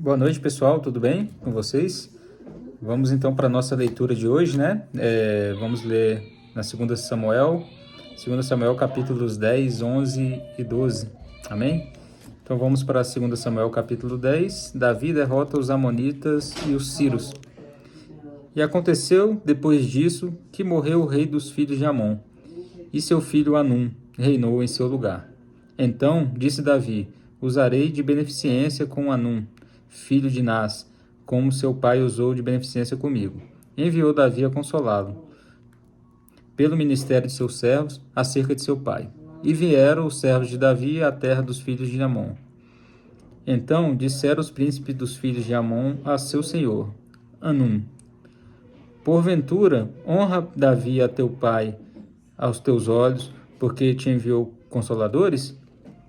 Boa noite, pessoal, tudo bem com vocês? Vamos então para a nossa leitura de hoje, né? Vamos ler na 2 Samuel capítulos 10, 11 e 12, amém? Então vamos para 2 Samuel capítulo 10, Davi derrota os amonitas e os sírios. E aconteceu, depois disso, que morreu o rei dos filhos de Amon, e seu filho Anum reinou em seu lugar. Então disse Davi: usarei de beneficência com Anum, filho de Nás, como seu pai usou de beneficência comigo. Enviou Davi a consolá-lo, pelo ministério de seus servos, acerca de seu pai. E vieram os servos de Davi à terra dos filhos de Amon. Então disseram os príncipes dos filhos de Amon a seu senhor, Anum: porventura, honra Davi a teu pai aos teus olhos, porque te enviou consoladores?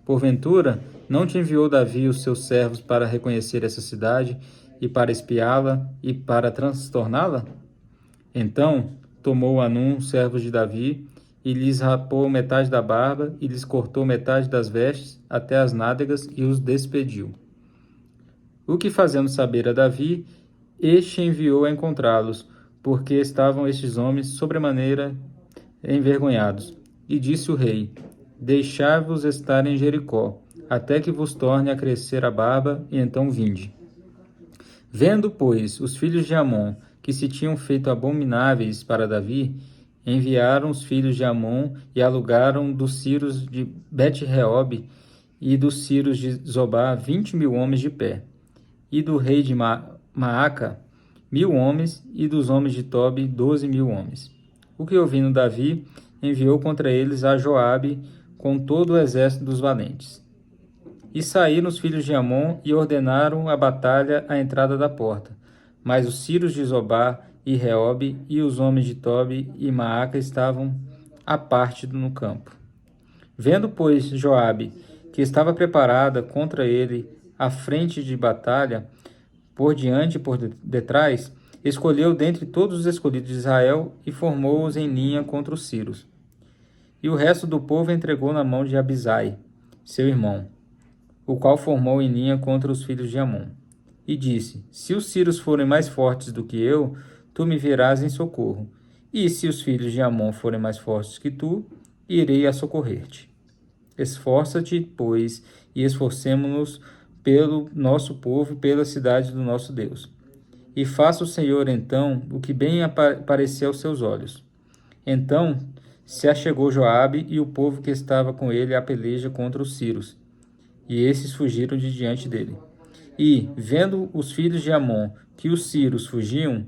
Porventura, não te enviou Davi os seus servos para reconhecer essa cidade, e para espiá-la, e para transtorná-la? Então tomou Anum, servos de Davi, e lhes rapou metade da barba, e lhes cortou metade das vestes, até as nádegas, e os despediu. O que fazendo saber a Davi, este enviou a encontrá-los, porque estavam estes homens sobremaneira envergonhados. E disse o rei: deixai-vos estar em Jericó, até que vos torne a crescer a barba, e então vinde. Vendo, pois, os filhos de Amon, que se tinham feito abomináveis para Davi, enviaram os filhos de Amon e alugaram dos sírios de Bet-Reob e dos sírios de Zobá 20.000 homens de pé, e do rei de Maaca 1.000 homens, e dos homens de Tobi 12.000 homens. O que ouvindo Davi, enviou contra eles a Joabe com todo o exército dos valentes. E saíram os filhos de Amon e ordenaram a batalha à entrada da porta. Mas os sírios de Zobá e Reob e os homens de Tobi e Maaca estavam à parte no campo. Vendo, pois, Joabe, que estava preparada contra ele a frente de batalha, por diante e por detrás, escolheu dentre todos os escolhidos de Israel e formou-os em linha contra os sírios. E o resto do povo entregou na mão de Abisai, seu irmão, o qual formou em linha contra os filhos de Amon. E disse: se os sírios forem mais fortes do que eu, tu me virás em socorro. E se os filhos de Amon forem mais fortes que tu, irei a socorrer-te. Esforça-te, pois, e esforcemo-nos pelo nosso povo e pela cidade do nosso Deus. E faça o Senhor, então, o que bem parecer aos seus olhos. Então se achegou Joabe e o povo que estava com ele à peleja contra os sírios, e esses fugiram de diante dele. E, vendo os filhos de Amon que os sírios fugiam,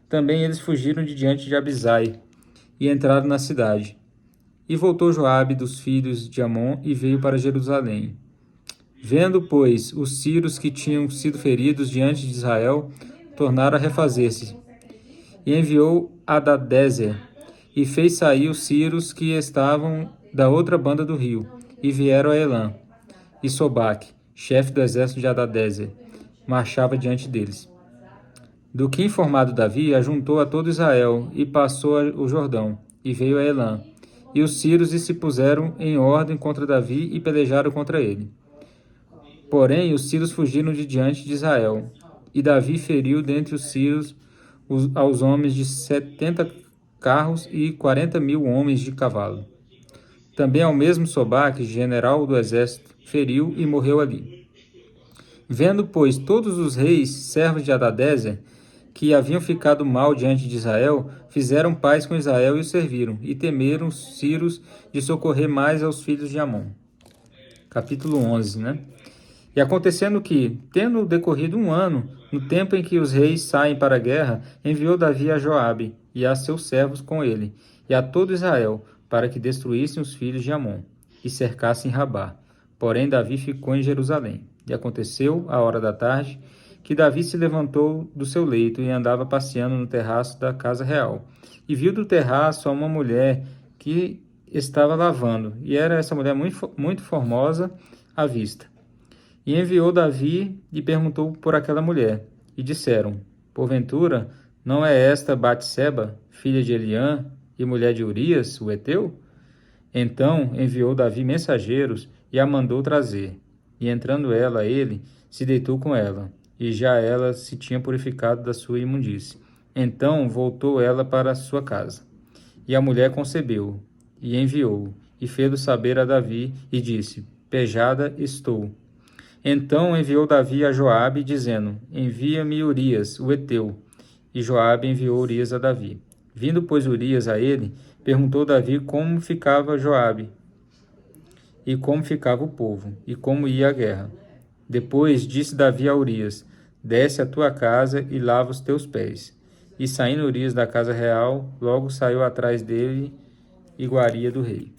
também eles fugiram de diante de Abisai, e entraram na cidade. E voltou Joabe dos filhos de Amon e veio para Jerusalém. Vendo, pois, os sírios que tinham sido feridos diante de Israel, tornaram a refazer-se. E enviou Hadadezer, e fez sair os sírios que estavam da outra banda do rio, e vieram a Elã. E Sobaque, chefe do exército de Hadadezer, marchava diante deles. Do que informado Davi, ajuntou a todo Israel, e passou o Jordão, e veio a Elã. E os sírios se puseram em ordem contra Davi, e pelejaram contra ele. Porém, os sírios fugiram de diante de Israel. E Davi feriu dentre os sírios aos homens de 70 carros e 40.000 homens de cavalo. Também ao mesmo Sobaque, general do exército, feriu e morreu ali. Vendo, pois, todos os reis, servos de Hadadezer, que haviam ficado mal diante de Israel, fizeram paz com Israel e o serviram, e temeram os sírios de socorrer mais aos filhos de Amon. Capítulo 11, né? E acontecendo que, tendo decorrido 1 ano, no tempo em que os reis saem para a guerra, enviou Davi a Joabe e a seus servos com ele, e a todo Israel, para que destruíssem os filhos de Amon, e cercassem Rabá. Porém Davi ficou em Jerusalém. E aconteceu, à hora da tarde, que Davi se levantou do seu leito e andava passeando no terraço da casa real. E viu do terraço uma mulher que estava lavando, e era essa mulher muito formosa à vista. E enviou Davi e perguntou por aquela mulher. E disseram: porventura, não é esta Batseba, filha de Eliã, e mulher de Urias, o heteu? Então enviou Davi mensageiros e a mandou trazer. E entrando ela a ele, se deitou com ela. e já ela se tinha purificado da sua imundície. Então voltou ela para sua casa. E a mulher concebeu, e enviou, e fez-o saber a Davi, e disse: Pejada estou. Então enviou Davi a Joabe, dizendo: Envia-me Urias, o heteu. E Joabe enviou Urias a Davi. Vindo, pois, Urias a ele, perguntou Davi como ficava Joabe, e como ficava o povo, e como ia a guerra. Depois disse Davi a Urias: Desce à tua casa e lava os teus pés. E saindo Urias da casa real, logo saiu atrás dele iguaria do rei.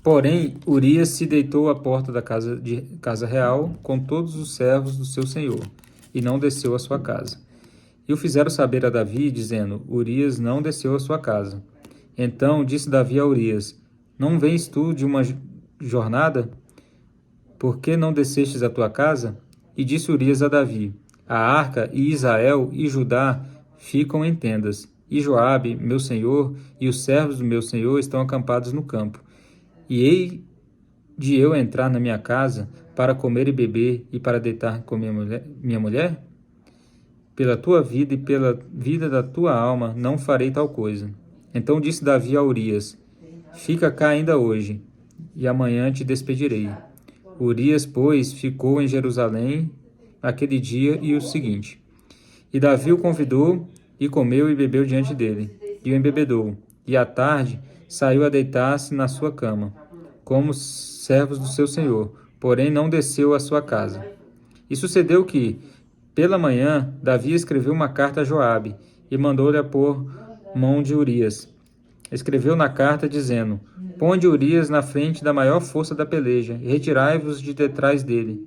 Porém, Urias se deitou à porta da casa real com todos os servos do seu senhor, e não desceu à sua casa. E o fizeram saber a Davi, dizendo: Urias não desceu à sua casa. Então disse Davi a Urias: Não vens tu de uma jornada? Por que não descestes à tua casa? E disse Urias a Davi: A arca e Israel e Judá ficam em tendas, e Joabe, meu senhor, e os servos do meu senhor estão acampados no campo. E hei de eu entrar na minha casa para comer e beber e para deitar com minha mulher? Pela tua vida e pela vida da tua alma não farei tal coisa. Então disse Davi a Urias: Fica cá ainda hoje, e amanhã te despedirei. Urias, pois, ficou em Jerusalém aquele dia e o seguinte. E Davi o convidou, e comeu e bebeu diante dele, e o embebedou. E à tarde saiu a deitar-se na sua cama, como os servos do seu senhor, porém não desceu à sua casa. E sucedeu que, pela manhã, Davi escreveu uma carta a Joabe, e mandou-lhe a pôr mão de Urias. Escreveu na carta, dizendo: Ponde Urias na frente da maior força da peleja, e retirai-vos de detrás dele,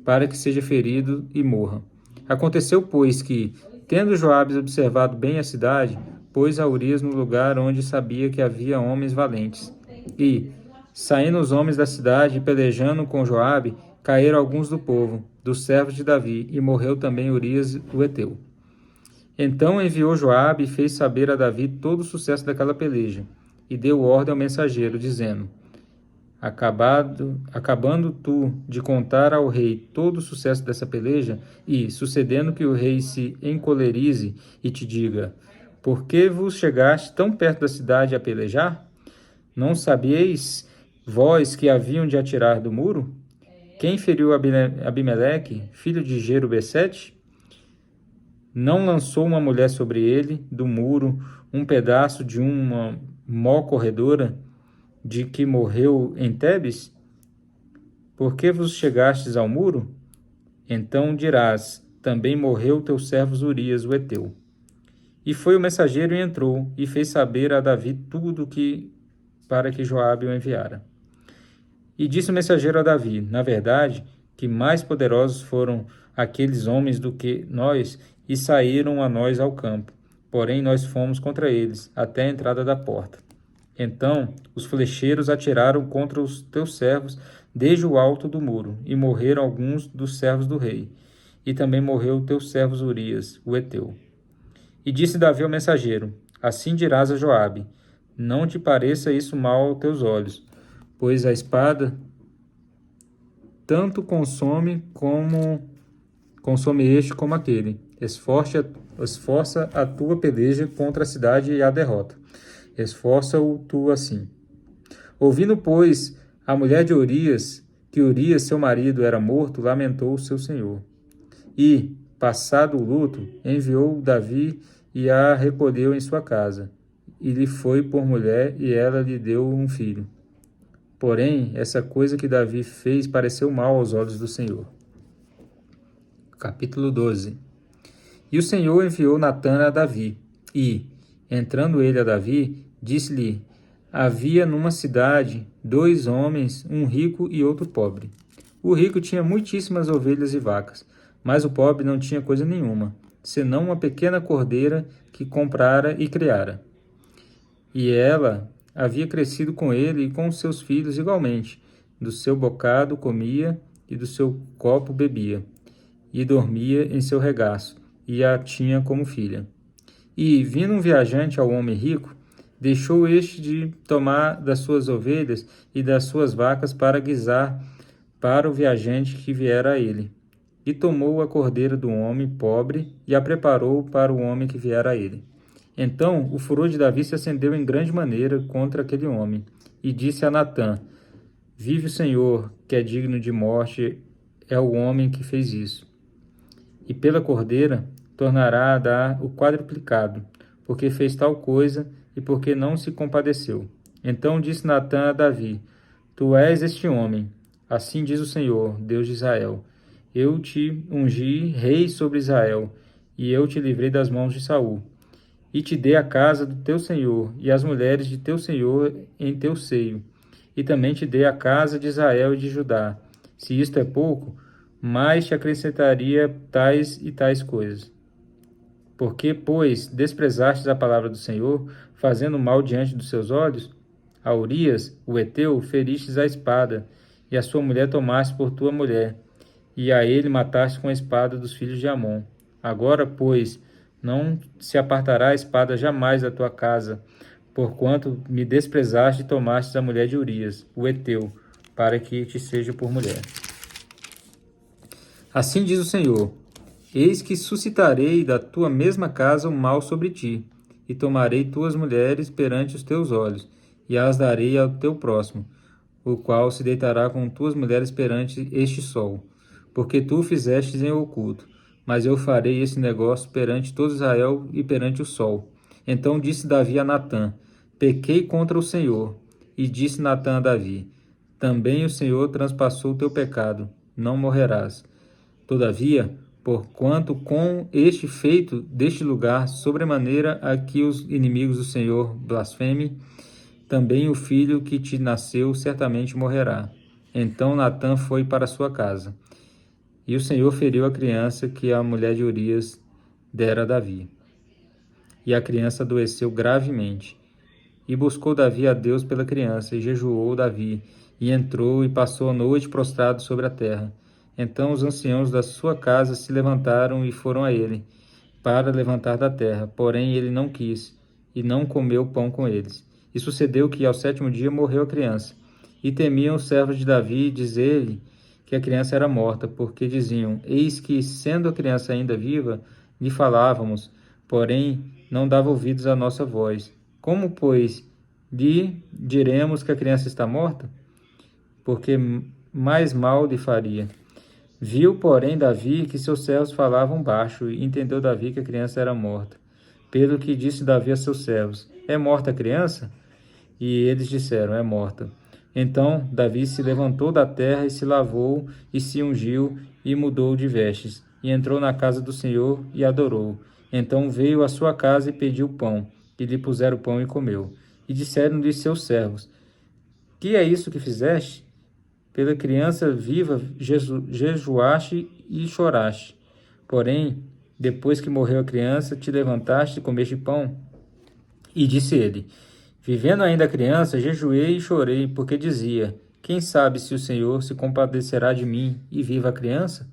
para que seja ferido e morra. Aconteceu, pois, que, tendo Joabe observado bem a cidade, pôs a Urias no lugar onde sabia que havia homens valentes. E, saindo os homens da cidade e pelejando com Joabe, caíram alguns do povo, dos servos de Davi, e morreu também Urias o heteu. Então enviou Joabe e fez saber a Davi todo o sucesso daquela peleja, e deu ordem ao mensageiro, dizendo: Acabando tu de contar ao rei todo o sucesso dessa peleja, e, sucedendo que o rei se encolerize e te diga: Por que vos chegaste tão perto da cidade a pelejar? Não sabieis vós que haviam de atirar do muro? Quem feriu Abimeleque, filho de Jerubessete? Não lançou uma mulher sobre ele, do muro, um pedaço de uma mó corredora, de que morreu em Tebes? Por que vos chegastes ao muro? Então dirás: também morreu teu servo Urias, o heteu. E foi o mensageiro e entrou, e fez saber a Davi tudo para que Joabe o enviara. E disse o mensageiro a Davi: Na verdade, que mais poderosos foram aqueles homens do que nós, e saíram a nós ao campo. Porém, nós fomos contra eles, até a entrada da porta. Então os flecheiros atiraram contra os teus servos desde o alto do muro, e morreram alguns dos servos do rei. E também morreu o teu servo Urias, o heteu. E disse Davi ao mensageiro: Assim dirás a Joabe: Não te pareça isso mal aos teus olhos, pois a espada tanto consome este como aquele. Esforça a tua peleja contra a cidade e a derrota. Esforça-o tu assim. Ouvindo, pois, a mulher de Urias, que Urias, seu marido, era morto, lamentou o seu senhor. E, passado o luto, enviou Davi e a recolheu em sua casa. E lhe foi por mulher, e ela lhe deu um filho. Porém, essa coisa que Davi fez pareceu mal aos olhos do Senhor. Capítulo 12. E o Senhor enviou Natã a Davi, e, entrando ele a Davi, disse-lhe: Havia numa cidade 2 homens, um rico e outro pobre. O rico tinha muitíssimas ovelhas e vacas, mas o pobre não tinha coisa nenhuma, senão uma pequena cordeira que comprara e criara. E ela havia crescido com ele e com os seus filhos igualmente. Do seu bocado comia e do seu copo bebia, e dormia em seu regaço, e a tinha como filha. E, vindo um viajante ao homem rico, deixou este de tomar das suas ovelhas e das suas vacas para guisar para o viajante que viera a ele. e tomou a cordeira do homem pobre e a preparou para o homem que viera a ele. Então o furor de Davi se acendeu em grande maneira contra aquele homem, e disse a Natã: Vive o Senhor, que é digno de morte, é o homem que fez isso. E pela cordeira tornará a dar o quadruplicado, porque fez tal coisa e porque não se compadeceu. Então disse Natã a Davi: Tu és este homem. Assim diz o Senhor, Deus de Israel: Eu te ungi rei sobre Israel, e eu te livrei das mãos de Saul. E te dei a casa do teu senhor, e as mulheres de teu senhor em teu seio. E também te dei a casa de Israel e de Judá. Se isto é pouco, mais te acrescentaria tais e tais coisas. Porque, pois, desprezastes a palavra do Senhor, fazendo mal diante dos seus olhos? A Urias, o heteu, feristes a espada, e a sua mulher tomaste por tua mulher, e a ele mataste com a espada dos filhos de Amon. Agora, pois, não se apartará a espada jamais da tua casa, porquanto me desprezaste e tomastes a mulher de Urias, o heteu, para que te seja por mulher. Assim diz o Senhor: Eis que suscitarei da tua mesma casa o mal sobre ti, e tomarei tuas mulheres perante os teus olhos, e as darei ao teu próximo, o qual se deitará com tuas mulheres perante este sol, porque tu fizestes em oculto, mas eu farei esse negócio perante todo Israel e perante o sol. Então disse Davi a Natã: Pequei contra o Senhor. E disse Natã a Davi: Também o Senhor transpassou o teu pecado, não morrerás. Todavia, porquanto com este feito deste lugar, sobremaneira a que os inimigos do Senhor blasfemem, também o filho que te nasceu certamente morrerá. Então Natã foi para sua casa. E o Senhor feriu a criança que a mulher de Urias dera a Davi. E a criança adoeceu gravemente. E buscou Davi a Deus pela criança, e jejuou Davi, e entrou e passou a noite prostrado sobre a terra. Então os anciãos da sua casa se levantaram e foram a ele, para levantar da terra. Porém ele não quis, e não comeu pão com eles. E sucedeu que ao 7º dia morreu a criança. E temiam os servos de Davi dizer-lhe que a criança era morta, porque diziam: Eis que, sendo a criança ainda viva, lhe falávamos, porém não dava ouvidos à nossa voz. Como, pois, lhe diremos que a criança está morta? Porque mais mal lhe faria. Viu, porém, Davi que seus servos falavam baixo, e entendeu Davi que a criança era morta. Pelo que disse Davi a seus servos: É morta a criança? E eles disseram: É morta. Então Davi se levantou da terra e se lavou, e se ungiu, e mudou de vestes, e entrou na casa do Senhor e adorou. Então veio à sua casa e pediu pão, e lhe puseram pão e comeu. E disseram-lhe seus servos: Que é isso que fizeste? Pela criança viva jejuaste e choraste. Porém, depois que morreu a criança, te levantaste e comeste pão? E disse ele: Vivendo ainda a criança, jejuei e chorei, porque dizia: Quem sabe se o Senhor se compadecerá de mim e viva a criança?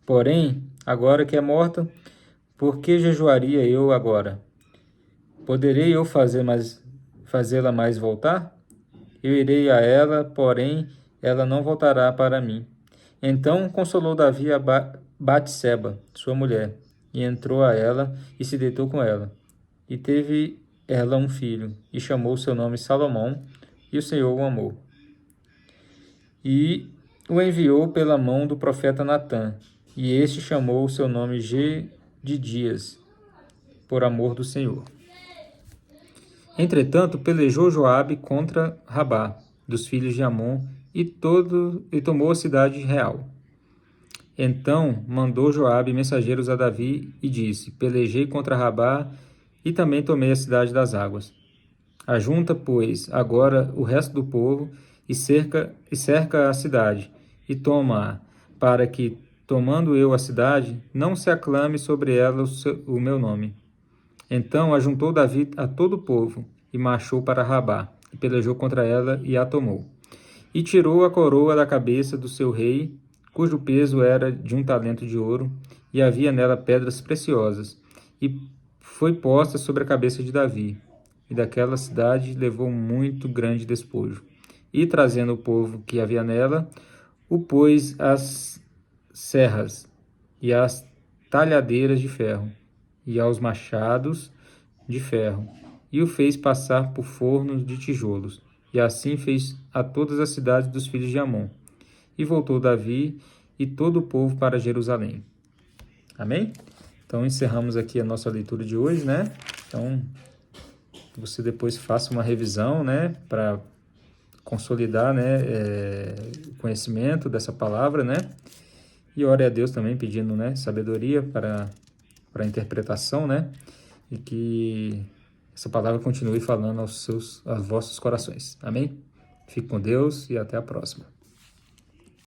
Porém, agora que é morta, por que jejuaria eu agora? Poderei eu fazê-la mais voltar? Eu irei a ela, porém ela não voltará para mim. Então consolou Davi a Batseba, sua mulher, e entrou a ela e se deitou com ela. E teve ela um filho, e chamou seu nome Salomão, e o Senhor o amou. E o enviou pela mão do profeta Natã, e este chamou o seu nome Gedias, por amor do Senhor. Entretanto, pelejou Joabe contra Rabá, dos filhos de Amon, e tomou a cidade real. Então mandou Joabe mensageiros a Davi e disse: Pelejei contra Rabá e também tomei a cidade das águas. Ajunta, pois, agora o resto do povo e cerca a cidade, e toma-a, para que, tomando eu a cidade, não se aclame sobre ela o meu nome. Então ajuntou Davi a todo o povo, e marchou para Rabá, e pelejou contra ela, e a tomou. E tirou a coroa da cabeça do seu rei, cujo peso era de 1 talento de ouro, e havia nela pedras preciosas, e foi posta sobre a cabeça de Davi. E daquela cidade levou muito grande despojo. E, trazendo o povo que havia nela, o pôs serras e às talhadeiras de ferro, e aos machados de ferro, e o fez passar por fornos de tijolos. E assim fez a todas as cidades dos filhos de Amon. E voltou Davi e todo o povo para Jerusalém. Amém? Então encerramos aqui a nossa leitura de hoje, né? Então você depois faça uma revisão, né? Para consolidar, né? O conhecimento dessa palavra, né? E ore a Deus também pedindo, né? Sabedoria para a interpretação, né? E que essa palavra continue falando aos vossos corações. Amém? Fique com Deus e até a próxima.